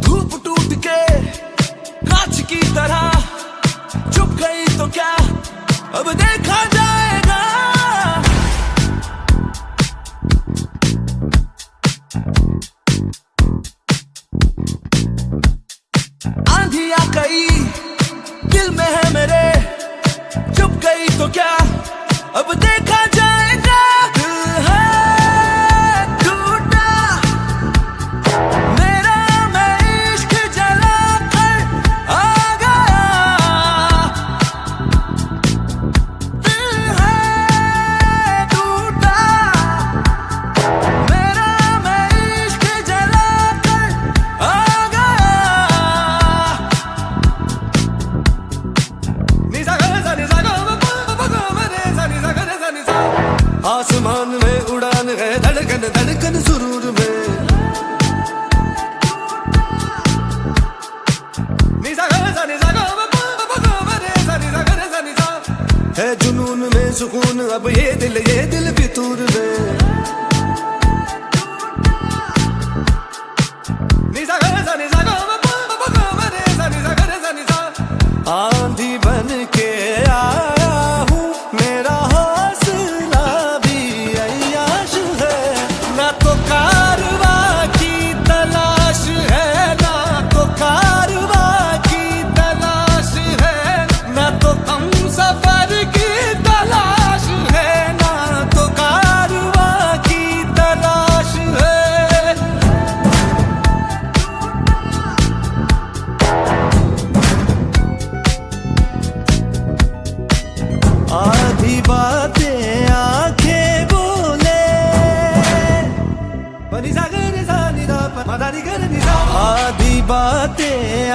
धूप टूट के कांच की तरह चुप गई तो क्या अब देखा जाएगा। आंधी आ गई दिल में है मेरे, चुप गई तो क्या अब देखा जाएगा। दिल है टूटा मेरा, मैं इश्क जला कर आ गया। दिल है टूटा मेरा, मैं इश्क जला कर आ गया। निसा गा निसा गा आसमान में उड़ान है, धड़कन धड़कन सुरूर में। है जुनून में सुकून अब ये दिल फितूर में। आंधी बन के आया हूँ, मेरा हौसला भी अय्याश है। ना तो कारवा की तलाश है, ना तो कारवा की तलाश है, ना तो हम सफर की तलाश है, ना तो कारवा की तलाश है। आधी बातें आंखें बोले, आधी बातें